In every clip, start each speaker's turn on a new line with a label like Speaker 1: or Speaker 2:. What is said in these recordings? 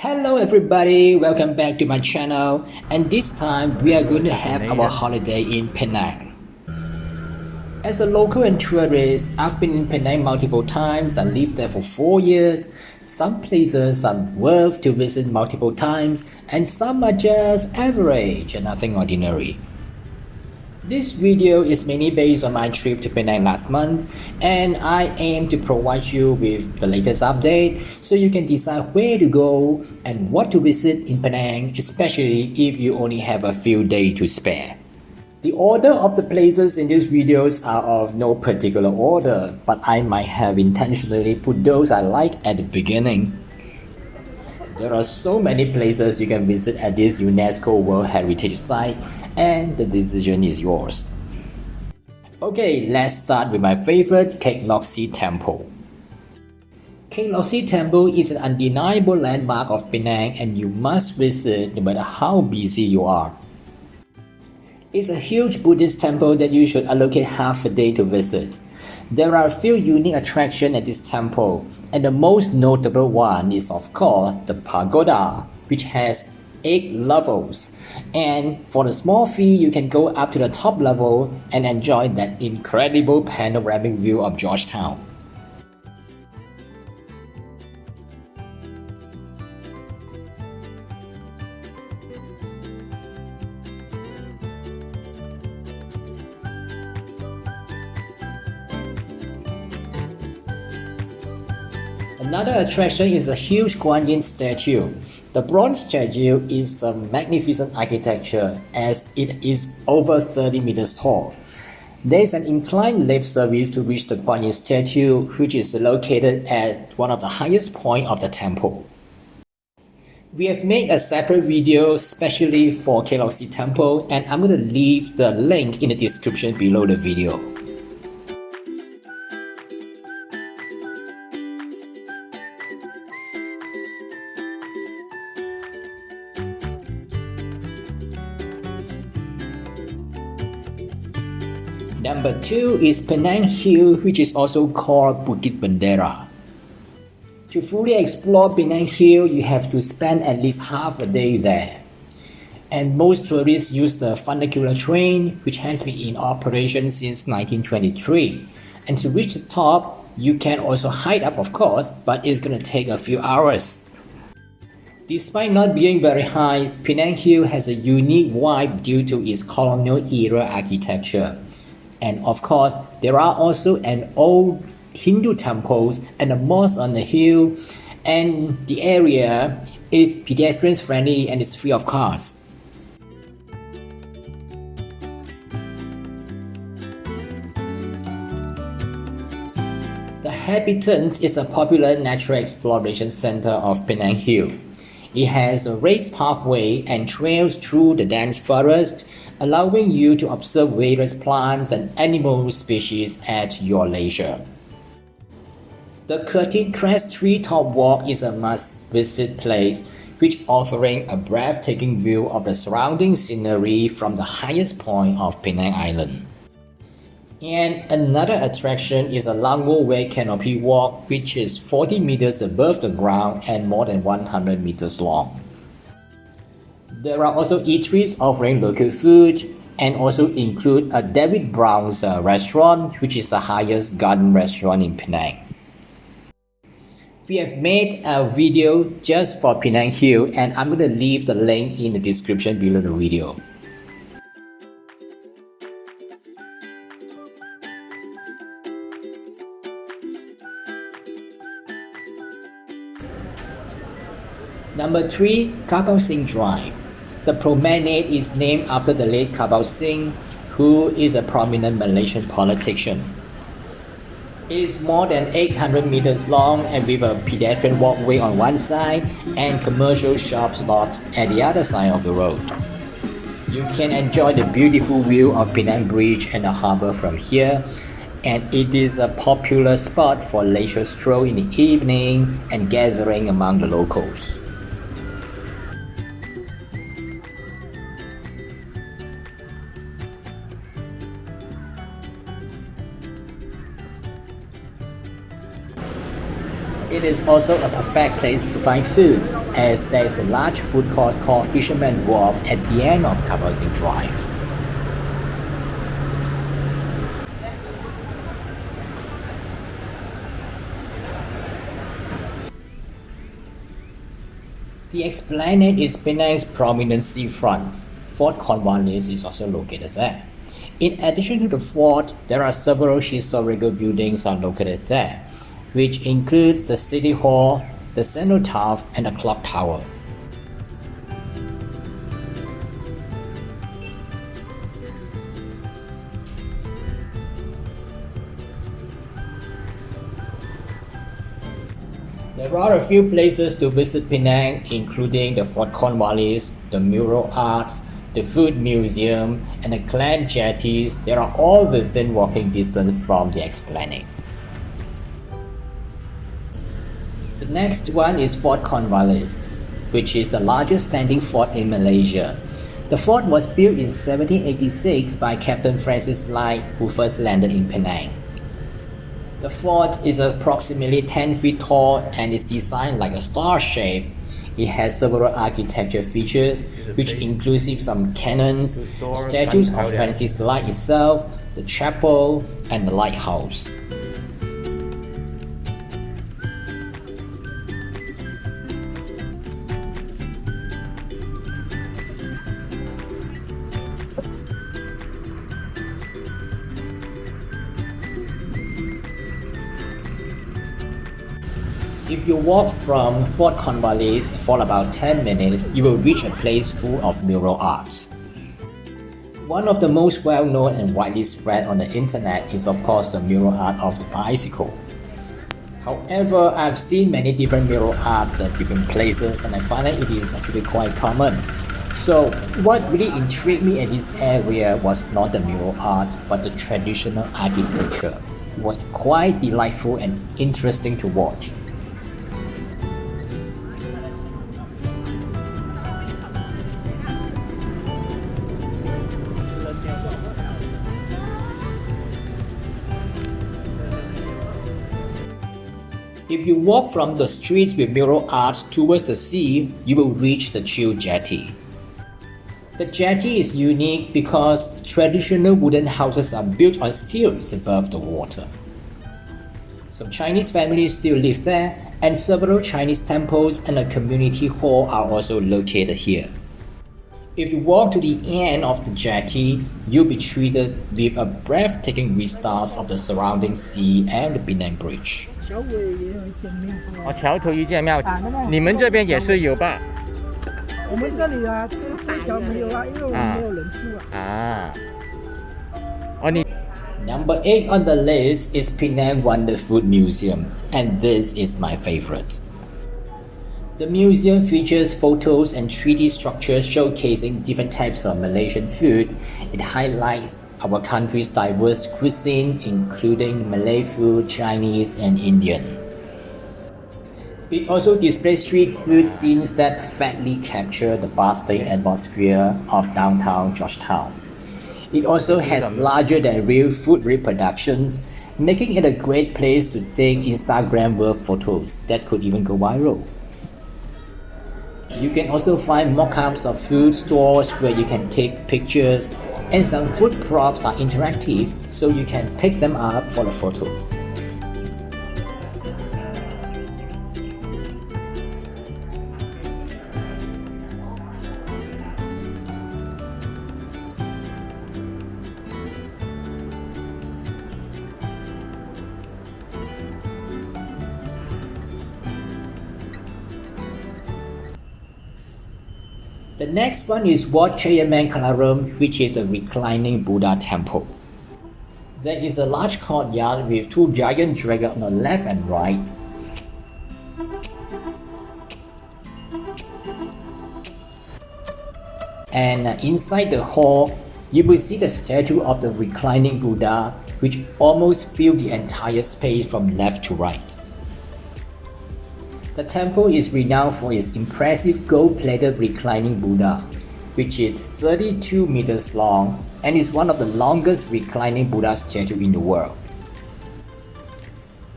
Speaker 1: Hello everybody, welcome back to my channel, and this time we are going to have our holiday in Penang. As a local and tourist, I've been in Penang multiple times and lived there for 4 years. Some places are worth to visit multiple times and some are just average and nothing ordinary. This video is mainly based on my trip to Penang last month, and I aim to provide you with the latest update so you can decide where to go and what to visit in Penang, especially if you only have a few days to spare. The order of the places in these videos are of no particular order, but I might have intentionally put those I like at the beginning. There are so many places you can visit at this UNESCO World Heritage Site, and the decision is yours. Okay, let's start with my favorite Kek Lok Si Temple. Kek Lok Si Temple is an undeniable landmark of Penang and you must visit no matter how busy you are. It's a huge Buddhist temple that you should allocate half a day to visit. There are a few unique attractions at this temple, and the most notable one is of course the pagoda, which has 8 levels, and for a small fee you can go up to the top level and enjoy that incredible panoramic view of Georgetown. Another attraction is a huge Guan Yin statue. The bronze statue is a magnificent architecture as it is over 30 meters tall. There is an inclined lift service to reach the Guan Yin statue, which is located at one of the highest points of the temple. We have made a separate video specially for Kek Lok Si Temple, and I'm going to leave the link in the description below the video. Number 2 is Penang Hill, which is also called Bukit Bendera. To fully explore Penang Hill, you have to spend at least half a day there. And most tourists use the funicular train, which has been in operation since 1923. And to reach the top, you can also hike up of course, but it's gonna take a few hours. Despite not being very high, Penang Hill has a unique vibe due to its colonial era architecture. And of course, there are also an old Hindu temples and a mosque on the hill, and the area is pedestrian friendly and is free of cost. The Habitants is a popular natural exploration center of Penang Hill. It has a raised pathway and trails through the dense forest, allowing you to observe various plants and animal species at your leisure. The Curtin Crest Treetop Walk is a must-visit place, which offering a breathtaking view of the surrounding scenery from the highest point of Penang Island. And another attraction is a Lango Way Canopy Walk, which is 40 meters above the ground and more than 100 meters long. There are also eateries offering local food and also include a David Brown's restaurant, which is the highest garden restaurant in Penang. We have made a video just for Penang Hill, and I'm going to leave the link in the description below the video. Number 3, Karpal Singh Drive. The promenade is named after the late Karpal Singh, who is a prominent Malaysian politician. It is more than 800 meters long and with a pedestrian walkway on one side and commercial shops lot at the other side of the road. You can enjoy the beautiful view of Penang Bridge and the harbour from here, and it is a popular spot for leisure stroll in the evening and gathering among the locals. It is also a perfect place to find food. as there is a large food court called Fisherman Wharf at the end of Gurney Drive. The Esplanade is Penang's prominent seafront. Fort Cornwallis is also located there. In addition to the fort, there are several historical buildings are located there, which includes the City Hall, the Cenotaph, and the Clock Tower. There are a few places to visit Penang, including the Fort Cornwallis, the Mural Arts, the Food Museum, and the Clan Jetties. They are all within walking distance from the Esplanade. The next one is Fort Cornwallis, which is the largest standing fort in Malaysia. The fort was built in 1786 by Captain Francis Light, who first landed in Penang. The fort is approximately 10 feet tall and is designed like a star shape. It has several architecture features, which include some cannons, statues of Francis Light itself, the chapel, and the lighthouse. If you walk from Fort Cornwallis for about 10 minutes, you will reach a place full of mural arts. One of the most well-known and widely spread on the internet is of course the mural art of the bicycle. However, I've seen many different mural arts at different places and I find that it is actually quite common. So what really intrigued me in this area was not the mural art but the traditional architecture. It was quite delightful and interesting to watch. If you walk from the streets with mural art towards the sea, you will reach the Chill Jetty. The jetty is unique because traditional wooden houses are built on stilts above the water. Some Chinese families still live there, and several Chinese temples and a community hall are also located here. If you walk to the end of the jetty, you'll be treated with a breathtaking vistas of the surrounding sea and the Penang Bridge.
Speaker 2: 哦，桥头一见庙，你们这边也是有吧？
Speaker 3: 我们这里啊，这条没有啊，因为我们没有人住啊。
Speaker 2: 哦，你
Speaker 1: Number 8 on the list is Penang Wonderfood Museum, and this is my favorite. The museum features photos and 3D structures showcasing different types of Malaysian food. It highlights our country's diverse cuisine, including Malay food, Chinese, and Indian. It also displays street food scenes that perfectly capture the bustling atmosphere of downtown Georgetown. It also has larger-than-real food reproductions, making it a great place to take Instagram-worthy photos that could even go viral. You can also find mock-ups of food stores where you can take pictures, and some food props are interactive, so you can pick them up for the photo. The next one is Wat Chayamangkalaram, which is the Reclining Buddha Temple. There is a large courtyard with two giant dragons on the left and right. And inside the hall, you will see the statue of the Reclining Buddha, which almost fills the entire space from left to right. The temple is renowned for its impressive gold-plated reclining Buddha, which is 32 meters long and is one of the longest reclining Buddha statues in the world.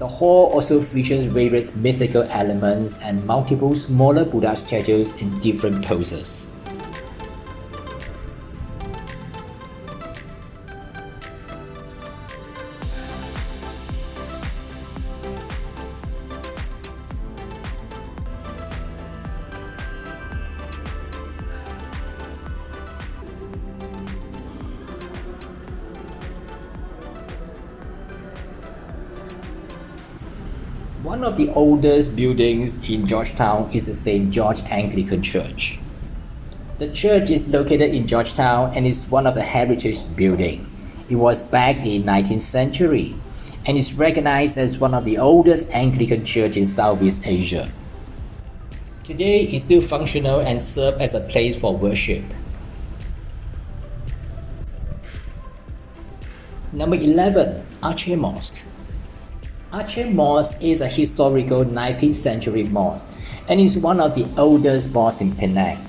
Speaker 1: The hall also features various mythical elements and multiple smaller Buddha statues in different poses. One of the oldest buildings in Georgetown is the St. George Anglican Church. The church is located in Georgetown and is one of the heritage buildings. It was back in 19th century and is recognized as one of the oldest Anglican churches in Southeast Asia. Today, it's still functional and serves as a place for worship. Number 11. Aceh Mosque. Aceh Mosque is a historical 19th century mosque and is one of the oldest mosques in Penang.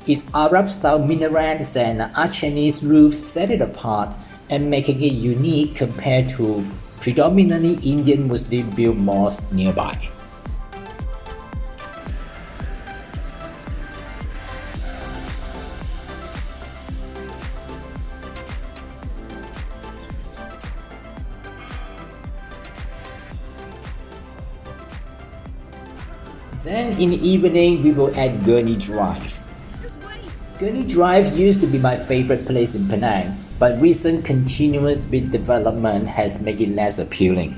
Speaker 1: Its Arab-style minarets and Achenese roofs set it apart and making it unique compared to predominantly Indian Muslim-built mosques nearby. Then in the evening, we will at Gurney Drive. Gurney Drive used to be my favorite place in Penang, but recent continuous development has made it less appealing.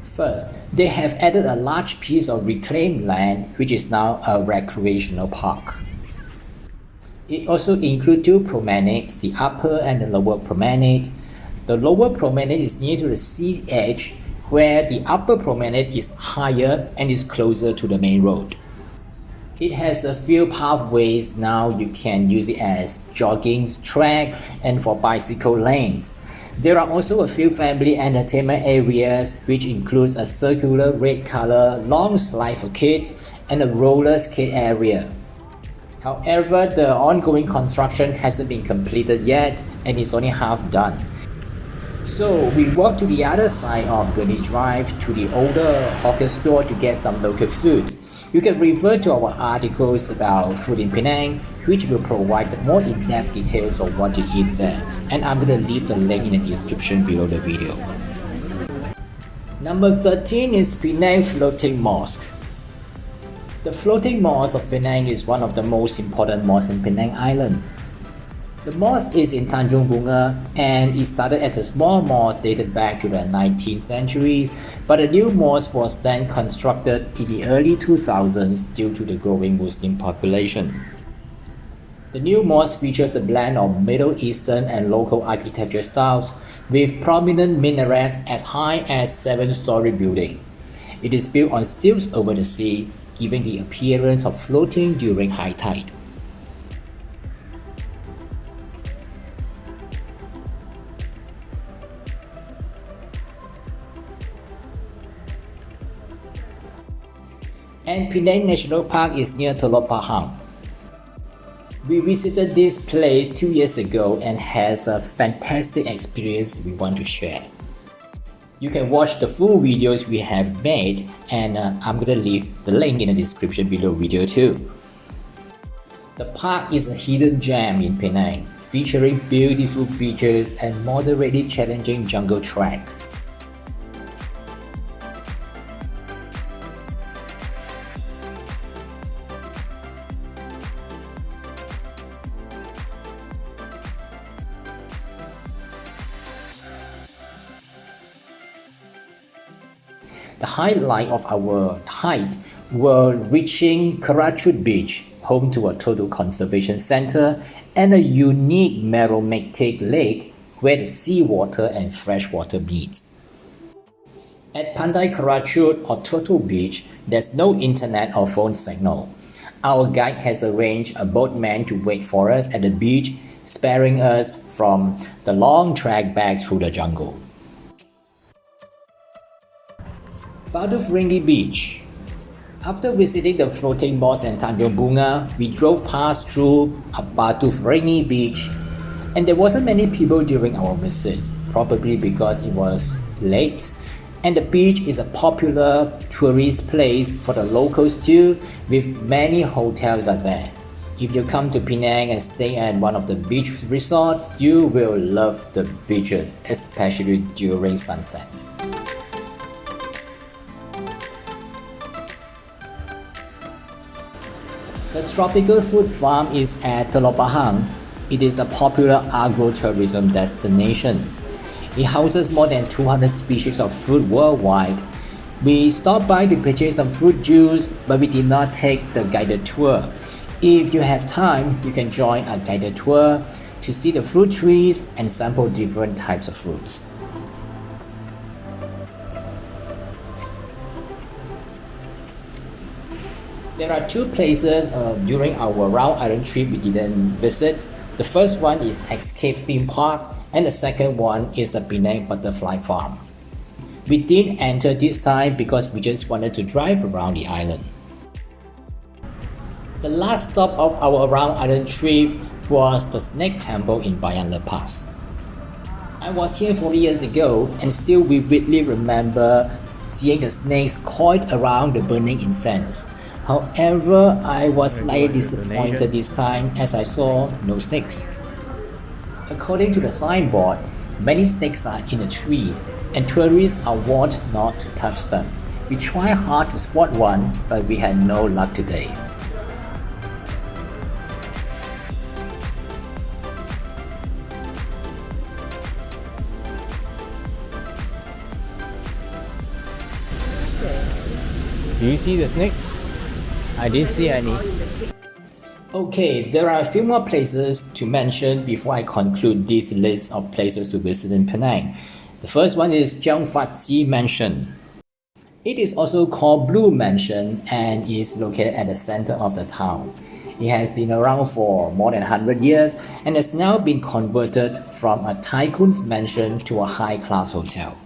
Speaker 1: First, they have added a large piece of reclaimed land which is now a recreational park. It also includes two promenades, the upper and the lower promenade. The lower promenade is near to the sea edge, where the upper promenade is higher and is closer to the main road. It has a few pathways now. You can use it as jogging track and for bicycle lanes. There are also a few family entertainment areas which includes a circular red color long slide for kids and a roller skate area. However, the ongoing construction hasn't been completed yet and is only half done. So we walk to the other side of Gurney Drive to the older hawker store to get some local food. You can refer to our articles about food in Penang, which will provide more in-depth details of what to eat there, and I'm going to leave the link in the description below the video. Number 13 is Penang Floating Mosque. The Floating Mosque of Penang is one of the most important mosques in Penang Island. The mosque is in Tanjung Bunga and it started as a small mosque dated back to the 19th centuries, but a new mosque was then constructed in the early 2000s due to the growing Muslim population. The new mosque features a blend of Middle Eastern and local architecture styles with prominent minarets as high as 7-story building. It is built on stilts over the sea, giving the appearance of floating during high tide. And Penang National Park is near Telok Pahang. We visited this place 2 years ago and has a fantastic experience we want to share. You can watch the full videos we have made and I'm gonna leave the link in the description below video too. The park is a hidden gem in Penang, featuring beautiful beaches and moderately challenging jungle tracks. The highlight of our hike were reaching Karachut Beach, home to a total conservation center and a unique meromictic lake where the seawater and freshwater meet. At Pantai Karachut or Turtle Beach, there's no internet or phone signal. Our guide has arranged a boatman to wait for us at the beach, sparing us from the long trek back through the jungle. Batu Ferringhi Beach. After visiting the floating mosque and Tanjung Bunga, we drove past through Batu Ferringhi Beach, and there wasn't many people during our visit, probably because it was late. And the beach is a popular tourist place for the locals too, with many hotels are there. If you come to Penang and stay at one of the beach resorts, you will love the beaches, especially during sunset. The tropical fruit farm is at Telok Bahang. It is a popular agro-tourism destination. It houses more than 200 species of fruit worldwide. We stopped by to purchase some fruit juice, but we did not take the guided tour. If you have time, you can join a guided tour to see the fruit trees and sample different types of fruits. There are two places during our round island trip we didn't visit. The first one is Escape Theme Park, and the second one is the Penang Butterfly Farm. We didn't enter this time because we just wanted to drive around the island. The last stop of our round island trip was the Snake Temple in Bayan Lepas. I was here 40 years ago and still vividly remember seeing the snakes coiled around the burning incense. However, I was slightly disappointed this time as I saw no snakes. According to the signboard, many snakes are in the trees and tourists are warned not to touch them. We tried hard to spot one, but we had no luck today.
Speaker 2: Do you see the snakes? I didn't see any.
Speaker 1: Okay, there are a few more places to mention before I conclude this list of places to visit in Penang. The first one is Jangfi Mansion. It is also called Blue Mansion and is located at the center of the town. It has been around for more than 100 years and has now been converted from a tycoon's mansion to a high-class hotel.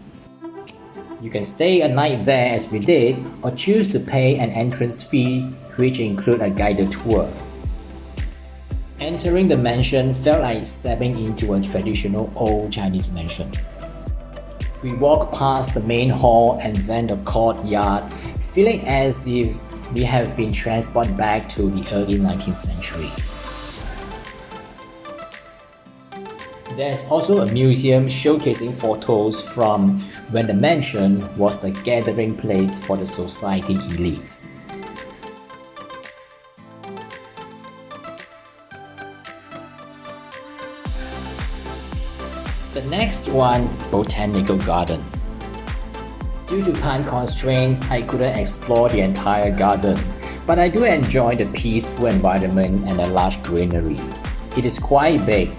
Speaker 1: You can stay a night there as we did, or choose to pay an entrance fee, which includes a guided tour. Entering the mansion felt like stepping into a traditional old Chinese mansion. We walked past the main hall and then the courtyard, feeling as if we have been transported back to the early 19th century. There's also a museum showcasing photos from when the mansion was the gathering place for the society elites. The next one, Botanical Garden. Due to time constraints, I couldn't explore the entire garden, but I do enjoy the peaceful environment and the large greenery. It is quite big,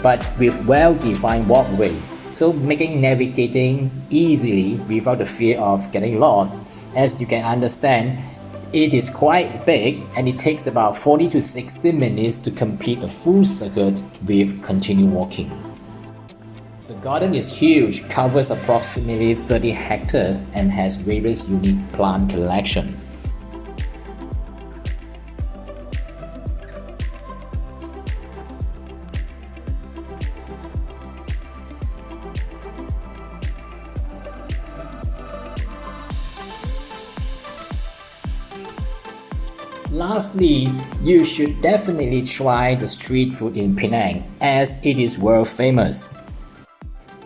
Speaker 1: but with well-defined walkways, so making navigating easily without the fear of getting lost. As you can understand, it is quite big and it takes about 40 to 60 minutes to complete a full circuit with continued walking. The garden is huge, covers approximately 30 hectares and has various unique plant collection. Lastly, you should definitely try the street food in Penang as it is world famous.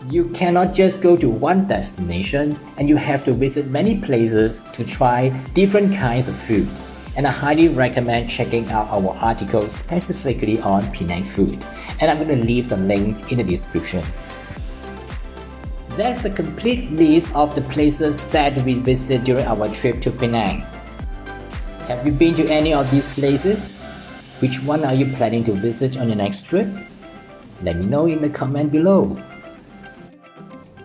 Speaker 1: You cannot just go to one destination and you have to visit many places to try different kinds of food. And I highly recommend checking out our article specifically on Penang food, and I'm going to leave the link in the description. That's the complete list of the places that we visit during our trip to Penang. Have you been to any of these places? Which one are you planning to visit on your next trip? Let me know in the comment below.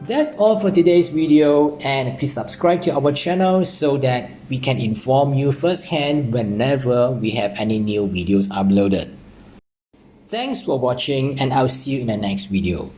Speaker 1: That's all for today's video, and please subscribe to our channel so that we can inform you firsthand whenever we have any new videos uploaded. Thanks for watching, and I'll see you in the next video.